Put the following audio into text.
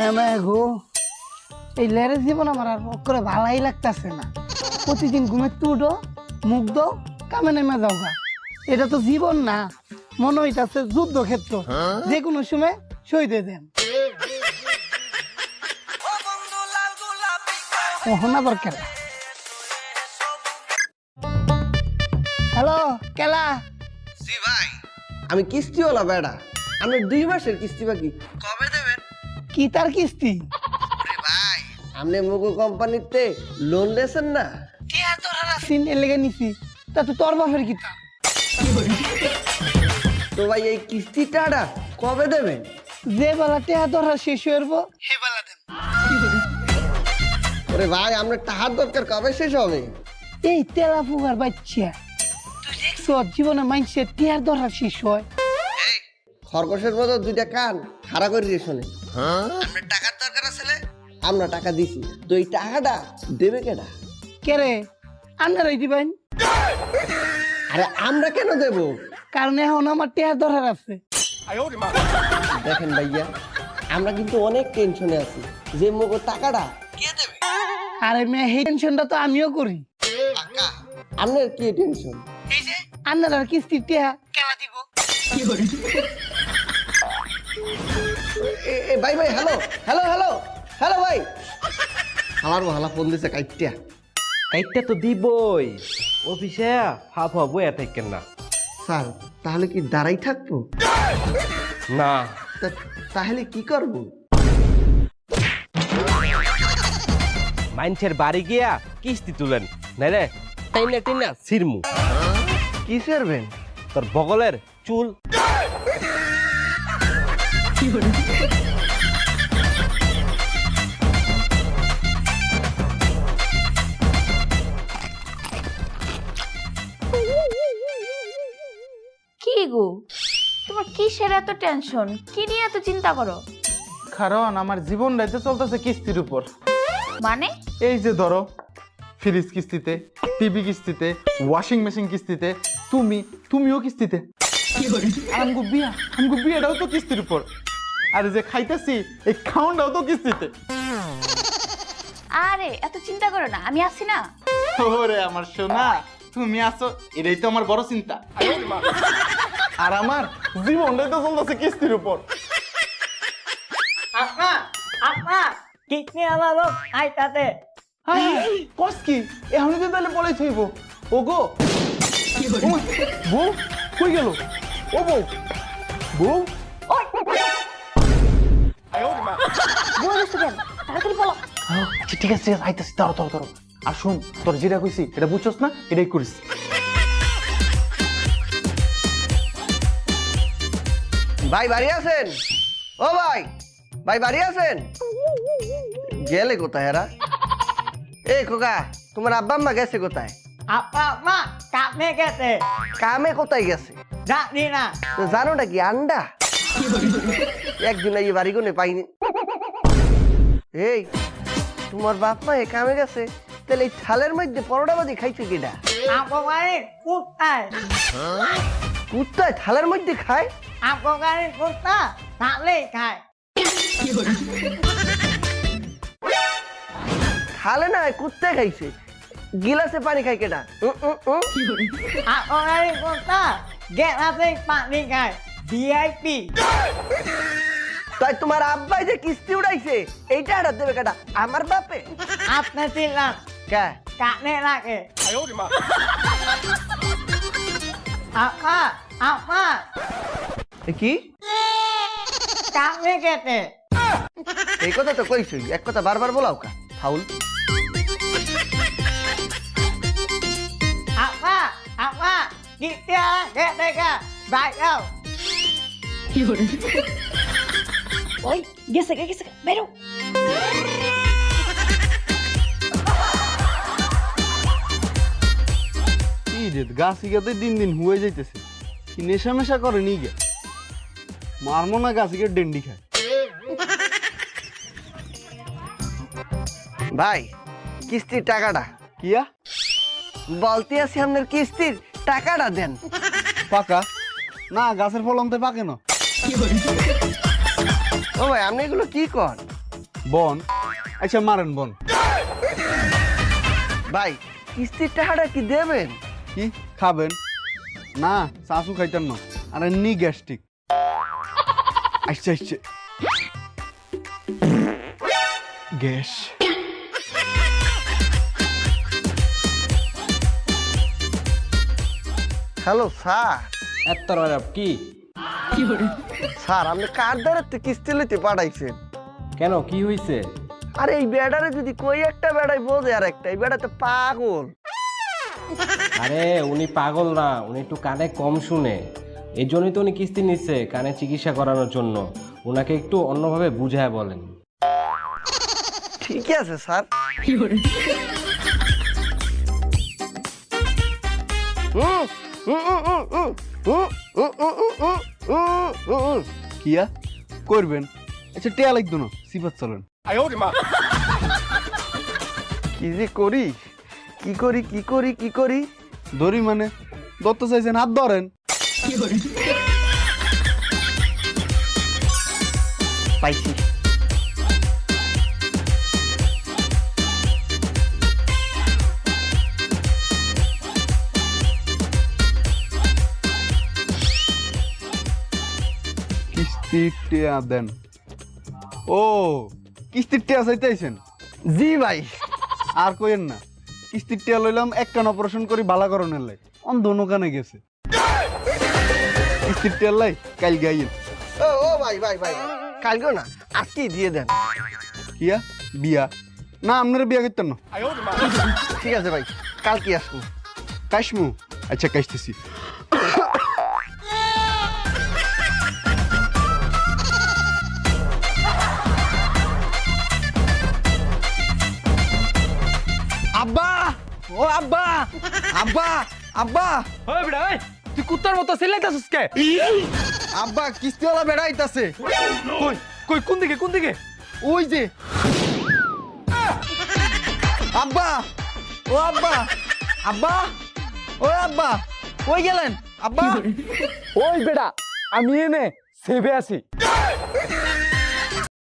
না গো, এই লেরের জীবন আমার আর করে ভালাই লাগতেছে না। প্রতিদিন ঘুমের তুডো মুখ দো কামে নেমে যাও গা। এটা তো জীবন না, মনে হইতাছে যুদ্ধক্ষেত্র, যে কোনো সময় শহীদ হয়ে দেন। ওহন আবার খেলা। হ্যালো কেলা। জি ভাই, আমি কিস্তিওয়ালা বেড়া। আমি 2 মাসের কিস্তি বাকি, কবে দেবেন? কি তার কিস্তি? আরে ভাই, আপনি মুগো কোম্পানিতে লোন লেছেন না? কে তোর হারাসিন এর লেগে নিছি, তা তো তোর বাপের কিতা। তো ভাই এই কিস্তিটা কবে দেবেন? যে বেলা টেহা ধরা শেষ হয়ে যাবো হে বেলা দেন। ওরে ভাই, আপনার টাকার দরকার, কবে শেষ হবে? এই তেলা ফুগার বাচ্চা, তুই দেখছো জীবনে মানুষের টেহার ধরা শেষ হয়? এই খরগোশের মতো 2টা কান খাড়া করে দিয়ে শোনে। আপনার টাকার দরকার আছে? আমরা টাকা দিছি, তো এই টাকাটা দেবে কেডা? কে রে? আন্নারাই দিবেন। আরে আমরা কেন দেব? কারণ এখন আমার টেহার ধরার আছে। দেখেন ভাইয়া, আমরা কিন্তু অনেক টেনশনে আছি যে মুগো টাকাটা কে দেবে। আরে মেয়ে এই টেনশনটা তো আমিও করি। আপনার কি টেনশন? এই যে আন্নারার কিস্তির টেহা কেলা দিব। ভাই ভাই, হ্যালো হ্যালো হ্যালো হ্যালো ভাই, আমার ভালা ফোন দিছে কাইটটা। কাইটটা তো দিবই, অফিসে হাফ হাফ বইয়া থাকেন না। স্যার, তাহলে কি দাঁড়াই থাকবো? না, তাহলে কি করব? মানুষের বাড়ি গিয়া কিস্তি তুলেন, নাই রে টাইনা টাইনা সিরমু। কি করবেন? তোর বগলের চুল। কি গো, তোমার কিসের এত টেনশন? কি নিয়ে এত চিন্তা করো? কারণ আমার জীবন রাইতে চলতেছে কিস্তির উপর। মানে? এই যে ধরো, ফ্রিজ কিস্তিতে, টিভি কিস্তিতে, ওয়াশিং মেশিন কিস্তিতে, তুমিও কিস্তিতে। আমগো বিয়াটাও তো কিস্তির উপর। আর যে খাইতেছি এই খাওয়াটাও তো কিস্তিতে। আরে এত চিন্তা করো না, আমি আছি না। ওরে আমার সোনা, তুমি আসো, এটাই তো আমার বড় চিন্তা। আর আমার জীবনটাই তো চলতেছে কিস্তির উপর। কিস্তি আমার লোক আইতাতে। কস কি এখন তো তাহলে বলে থইব। ও গো বউ কই গেল? ও বউ, বউ ঠিক আছে আইতাছি, তাড়ো তাড়ো তাড়ো। আর শুন, তোর যেটা কইছি এটা বুঝছস না, এটাই করিস। ভাই বাড়ি আছেন? ও ভাই, ভাই বাড়ি আছেন? গেলে কোথায় এরা? এই খোকা, তোমার আব্বা আম্মা গেছে কোথায়? আব্বা কামে গেছে। কামে কোথায় গেছে? জানি না। তো জানো নাকি আন্ডা? একদিন এই বাড়ি কোনে পাইনি। এই তোমার বাপ মা কামে গেছে, তাহলে এই থালের মধ্যে পরোটা বাজি খাইছে কিনা? আপকারে কুত্তায়। কুত্তায় থালের মধ্যে খায়? আপকারে কুত্তা থালেই খায়। থালে না, কুত্তায় খাইছে। গিলাসে পানি খায় কেনা? আপকারে কুত্তা গেলাসে পানি খায়। ভিআইপি। তাই তোমার আব্বাই যে কিস্তি উড়াইছে এইটা হারাত দেবে কেটা? আমার বাপে? আপনি চিনলাম কে? কানে লাগে। আপা আপা কি কামে গেছে। এই কথা তো কইছি, এক কথা বারবার বলাও কা ফাউল। আপা আপা কিস্তিয়া গেছে গা বাইও। ওই গেছে বেরো। গাছ ইগাতে দিন দিন হুয়ে যাইতেছে, কি নেশা মেশা করে নি গে? মারমো না গাছ ইগে ডেন্ডি খায়। ভাই কিস্তির টাকাটা কিয়া বলতে আছি, আপনার কিস্তির টাকাটা দেন। পাকা না, গাছের ফলন তো পাকে না। ও ভাই, আপনি এগুলো কি কর? বন আচ্ছা মারেন বন। ভাই কিস্তির টাকাটা কি দেবেন? কি খাবেন? না শাশু খাইতেন না, আর এমনি গ্যাস্ট্রিক। আচ্ছা আচ্ছা গ্যাস। Hello sir. এত কি স্যার আপনি কার দ্বারা কিস্তি লইতে পাঠাইছেন? কেন কি হইছে? আরে এই বেড়ারে যদি কই একটা বেড়াই বোঝে আর একটা, এই বেড়া তো পাগল। আরে উনি পাগল না, উনি একটু কানে কম শুনে, এই জন্যই তো উনি কিস্তি নিচ্ছে কানে চিকিৎসা করানোর জন্য। ওনাকে একটু অন্যভাবে বুঝায় বলেন। ঠিক আছে স্যার। কিয়া করবেন? আচ্ছা টেয়া লাগতো না, সিফাত চলেন। কি যে করি, কি করি, কি করি, কি করি? ধরি মানে দত্ত চাইছেন, হাত ধরেন। পাইছি। কিস্তির টেয়া দেন। ও কিস্তির টেয়া চাইতেছেন? জি ভাই। আর কইেন না, কিস্তির টেয়া লইলাম এক কান অপারেশন করি ভালো করণের লাই, অন্ধ কানে গেছে। কিস্তির টেয়া লাই কাল গাইয়েন। ও ভাই ভাই ভাই, কালকে না আজকেই দিয়ে দেন। কিয়া বিয়া? না আপনারা বিয়া করতেন না। ঠিক আছে ভাই, কালকে আসবো। কাশমু? আচ্ছা কাশতেছি। আব্বা, ও আব্বা, আব্বা, আব্বা, ওই বেটা ওই, তুই কুত্তার মতো চিল্লাইতাছিস কে? আব্বা কিস্তিওয়ালা বেড়াইতাছে। কই কই কোন দিকে কোন দিকে? ওই যে। আব্বা, ও আব্বা, আব্বা, ও আব্বা, কই গেলেন আব্বা? ওই বেটা আমি এনে সেভে আছি।